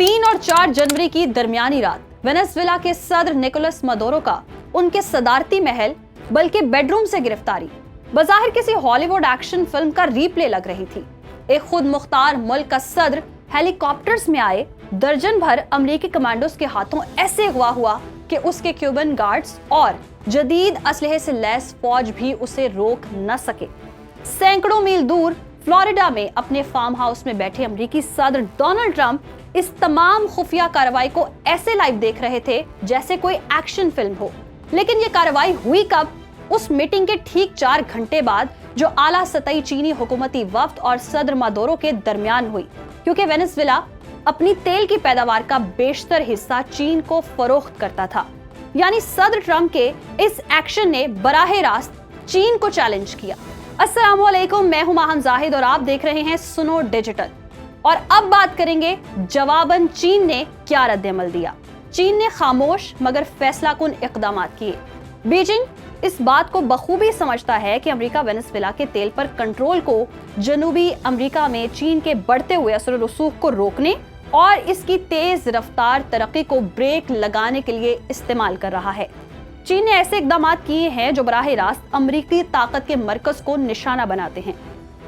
3 और 4 जनवरी की दरमियानी रात वेनेजुएला के सदर निकोलस मदुरो का उनके सदारती महल बल्कि बेडरूम से गिरफ्तारी बज़ाहिर किसी हॉलीवुड एक्शन फिल्म का रीप्ले लग रही थी। एक खुद मुख्तार मुल्क का सदर हेलीकॉप्टर्स में आए दर्जन भर अमेरिकी कमांडोज के हाथों ऐसे अगवा हुआ कि उसके क्यूबन गार्ड्स और जदीद असलहे से लैस फौज भी उसे रोक न सके। सैकड़ों मील दूर फ्लोरिडा में अपने फार्म हाउस में बैठे अमेरिकी सदर डोनाल्ड ट्रंप इस तमाम खुफिया कार्रवाई को ऐसे लाइव देख रहे थे जैसे कोई एक्शन फिल्म हो। लेकिन ये कार्रवाई हुई कब? उस मीटिंग के ठीक 4 घंटे बाद जो आला सतही चीनी हुकूमती वफ्द और सदर मदुरो के दरमियान हुई, क्योंकि वेनेजुएला अपनी तेल की पैदावार का बेशतर हिस्सा चीन को फरोख्त करता था। यानी सदर ट्रंप के इस एक्शन ने बराह रास्त चीन को चैलेंज किया। अस्सलाम वालेकुम, मैं हूं माहम जाहिद और आप देख रहे हैं सुनो डिजिटल। और अब बात करेंगे जवाबन चीन ने क्या रद्द-ए-अमल दिया। चीन ने खामोश मगर फैसलाकुन इक़दामात किए। बीजिंग इस बात को बखूबी समझता है कि अमेरिका वेनेजुएला के तेल पर कंट्रोल को जनूबी अमेरिका में चीन के बढ़ते हुए असर रसूख को रोकने और इसकी तेज रफ्तार तरक्की को ब्रेक लगाने के लिए इस्तेमाल कर रहा है। चीन ने ऐसे इक़दाम किए हैं जो बराह रास्त अमेरिकी ताकत के मरकज को निशाना बनाते हैं,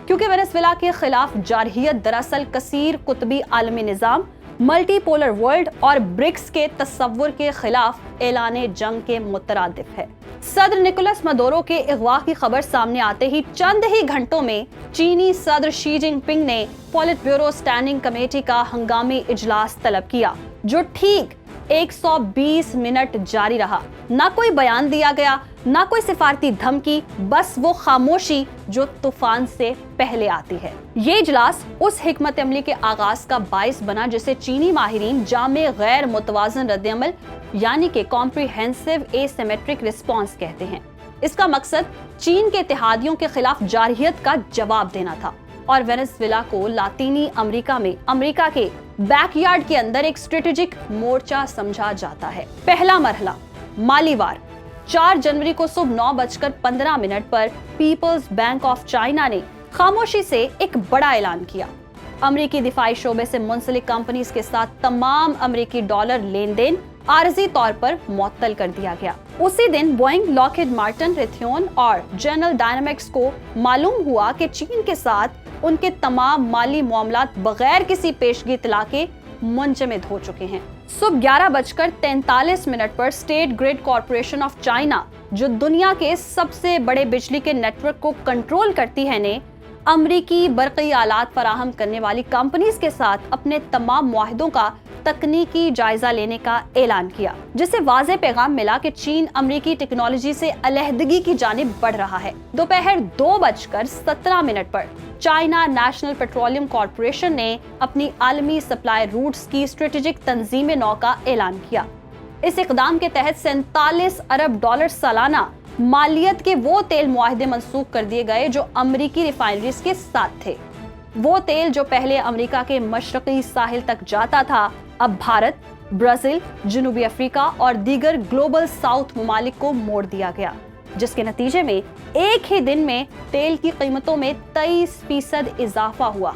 क्योंकि वेनेजुएला के खिलाफ जारहियत दरअसल कसीर कुतबी आलमी निज़ाम, मल्टीपोलर वर्ल्ड और ब्रिक्स के तस्वुर के खिलाफ ऐलाने जंग के मुतरादिफ है। सदर निकोलस मदुरो के अगवा की खबर सामने आते ही चंद ही घंटों में चीनी सदर शी जिनपिंग ने पॉलिट ब्यूरो स्टैंडिंग कमेटी का हंगामी इजलास तलब किया, जो ठीक 120 मिनट जारी रहा। ना कोई बयान दिया गया, ना कोई सिफारती धमकी, बस वो खामोशी जो तूफान से पहले आती है। ये इजलास उस हिकमत अमली के आगाज का बाइस बना जिसे चीनी माहिरीन जामे गैर मुतवाज़न रद्द-ए-अमल यानी कि कॉम्प्रिहेंसिव एसिमेट्रिक रिस्पॉन्स कहते हैं। इसका मकसद चीन के इत्तेहादियों के खिलाफ जारहियत का जवाब देना था और वेनेजुएला को लातीनी अमेरिका में अमेरिका के बैकयार्ड के अंदर एक स्ट्रेटेजिक मोर्चा समझा जाता है। पहला मरहला माली वार। 4 जनवरी को सुबह 9:15 पर पीपल्स बैंक ऑफ चाइना ने खामोशी से एक बड़ा ऐलान किया। अमेरिकी दिफाई शोबे से मुंसलिक कंपनीज के साथ तमाम अमेरिकी डॉलर लेन देन आरजी तौर पर मुअत्तल कर दिया गया। उसी दिन बोइंग, लॉकहीड मार्टिन, रेथ्योन और जनरल डायनामिक्स को मालूम हुआ कि चीन के साथ उनके तमाम माली मामलात बगैर किसी पेशगी इत्तला के मुंजमद हो चुके हैं। सुबह 11:43 पर state grid corporation of China, जो दुनिया के सबसे बड़े बिजली के नेटवर्क को कंट्रोल करती है, ने अमरीकी बरक़ी आलात फराहम करने वाली कंपनीज के साथ अपने तमाम मुआहिदों का तकनीकी जायजा लेने का ऐलान किया, जिससे वाज़ेह पैगाम मिला कि चीन अमरीकी टेक्नोलॉजी से अलहदगी की जानिब बढ़ रहा है। दोपहर 2:17 पर चाइना नेशनल पेट्रोलियम कॉर्पोरेशन ने अपनी आलमी सप्लाई रूट्स की स्ट्रेटेजिक तंजीम नौ का ऐलान किया। इस इक़दाम के तहत 47 अरब डॉलर सालाना मालियत के वो तेल मुआहिदे मंसूख कर दिए गए जो अमरीकी रिफाइनरीज के साथ थे। वो तेल जो पहले अमेरिका के मशरकी साहिल तक जाता था, अब भारत, ब्राजील, जनूबी अफ्रीका और दीगर ग्लोबल साउथ ममालिक को मोड़ दिया गया, जिसके नतीजे में एक ही दिन में तेल की कीमतों में 23% इजाफा हुआ।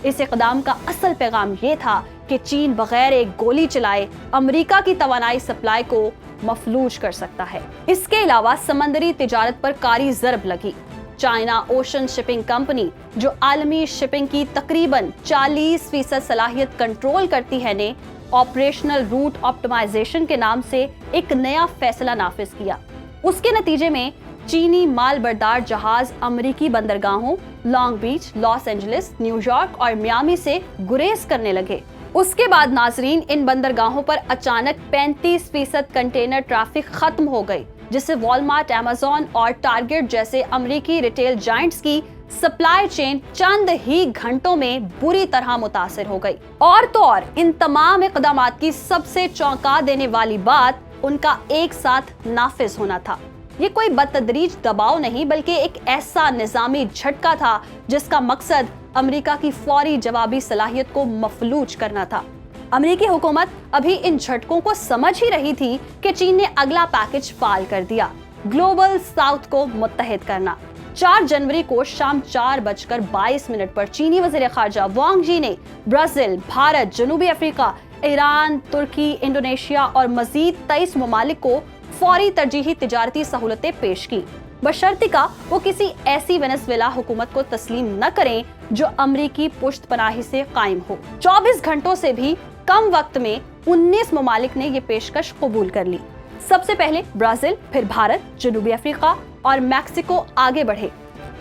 इस इक़दाम का असल पैगाम ये था कि चीन बगैर एक गोली चलाए अमेरिका की तवानाई सप्लाई को मफलूज कर सकता है। इसके अलावा समंदरी तिजारत पर कारी ज़रब लगी। चाइना ओशन शिपिंग कंपनी, जो आलमी शिपिंग की तकरीबन 40% सलाहियत कंट्रोल करती है, ने ऑपरेशनल रूट ऑप्टिमाइजेशन के नाम से एक नया फैसला नाफिज किया। उसके नतीजे में चीनी माल बरदार जहाज अमेरिकी बंदरगाहों Long Beach, Los Angeles, New York और मियामी से गुरेज करने लगे। उसके बाद नाजरीन, इन बंदरगाहों पर अचानक 35% कंटेनर ट्रैफिक खत्म हो गई, जिससे वॉलमार्ट, अमेज़न और टारगेट जैसे अमेरिकी रिटेल जायंट्स की सप्लाई चेन चंद ही घंटों में बुरी तरह मुतासिर हो गई। और तो और इन तमाम इक़दामात की सबसे चौंका देने वाली बात उनका एक साथ नाफिज होना था। ये कोई बतदरीज दबाव नहीं, बल्कि एक ऐसा निज़ामी झटका था जिसका मकसद अमेरिका की फौरी जवाबी सलाहियत को मफलूज करना था। अमेरिकी हुकूमत अभी इन झटकों को समझ ही रही थी कि चीन ने अगला पैकेज फाल कर दिया, ग्लोबल साउथ को मुत्तहिद करना। 4 जनवरी को शाम 4:22 पर चीनी वज़ीर ख़ारजा वांग यी ने ब्राजील, भारत, जनूबी अफ्रीका, ईरान, तुर्की, इंडोनेशिया और मजीद 23 ममालिक को फौरी तरजीही तिजारती सहूलतें पेश की, बशर्तिका वो किसी ऐसी वेनेजुएला हुकूमत को तस्लीम न करें जो अमरीकी पुश्तपनाही से कायम हो। 24 घंटों से भी कम वक्त में 19 ममालिक ने ये पेशकश कबूल कर ली। सबसे पहले ब्राजील, फिर भारत, जनूबी अफ्रीका और मैक्सिको आगे बढ़े।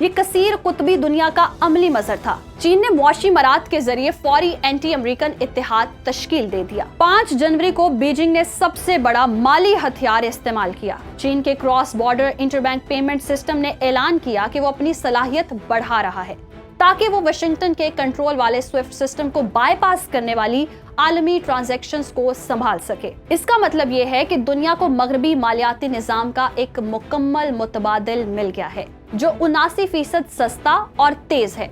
ये कसीर कुतबी दुनिया का अमली मजहर था। चीन ने मुआशी मरात के जरिए फौरी एंटी अमेरिकन इत्तेहाद तश्कील दे दिया। 5 जनवरी को बीजिंग ने सबसे बड़ा माली हथियार इस्तेमाल किया। चीन के cross border interbank payment system ने ऐलान किया कि वो अपनी सलाहियत बढ़ा रहा है ताकि वो वाशिंगटन के कंट्रोल वाले स्विफ्ट सिस्टम को बाईपास करने वाली आलमी ट्रांजैक्शंस को संभाल सके। इसका मतलब ये है कि दुनिया को मगरबी मालियाती निजाम का एक मुकम्मल मुतबादिल मिल गया है जो 79% सस्ता और तेज है।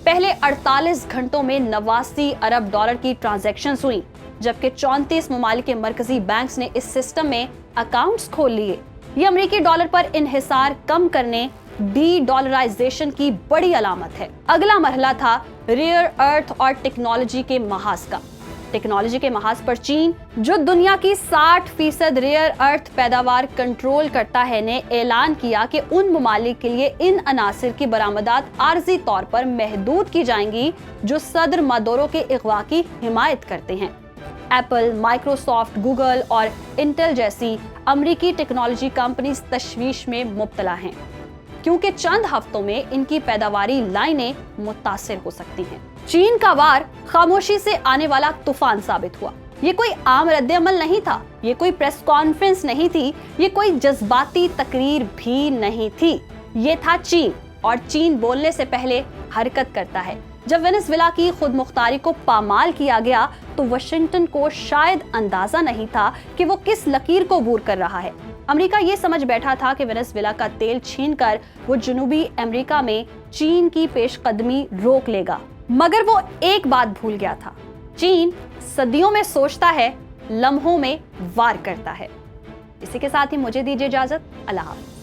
पहले 48 घंटों में 89 अरब डॉलर की ट्रांजैक्शंस हुई, जबकि 34 ममालिक के मरकजी बैंक्स ने इस सिस्टम में अकाउंट्स खोल लिए। ये अमेरिकी डॉलर पर इन्हिसार कम करने, डी डॉलराइजेशन की बड़ी अलामत है। अगला मरहला था रेयर अर्थ और टेक्नोलॉजी के महाज का। टेक्नोलॉजी के महाज पर चीन, जो दुनिया की 60% रेयर अर्थ पैदावार कंट्रोल करता है, ने ऐलान किया कि उन ममालिक के लिए इन अनासिर की बरामदात आर्जी तौर पर महदूद की जाएंगी जो सदर मादुरो के अगवा की हिमायत करते हैं। एप्पल, माइक्रोसॉफ्ट, गूगल और इंटेल जैसी अमेरिकी टेक्नोलॉजी कंपनीज तशवीश में मुब्तला हैं, क्योंकि चंद हफ्तों में इनकी पैदावारी लाइनें मुतासिर हो सकती हैं। चीन का वार खामोशी से आने वाला तूफान साबित हुआ। ये कोई आम रद्द-ए-अमल नहीं था, ये कोई प्रेस कॉन्फ्रेंस नहीं थी, ये कोई जज्बाती तकरीर भी नहीं थी। ये था चीन, और चीन बोलने से पहले हरकत करता है। जब वेनेजुएला की खुद मुख्तारी को पामाल किया गया तो वाशिंगटन को शायद अंदाजा नहीं था कि वो किस लकीर को बूर कर रहा है। अमेरिका ये समझ बैठा था कि वेनेजुएला का तेल छीनकर वो जनूबी अमेरिका में चीन की पेशकदमी रोक लेगा, मगर वो एक बात भूल गया था। चीन सदियों में सोचता है, लम्हों में वार करता है। इसी के साथ ही मुझे दीजिए इजाजत। अल्लाह हाफ़िज़।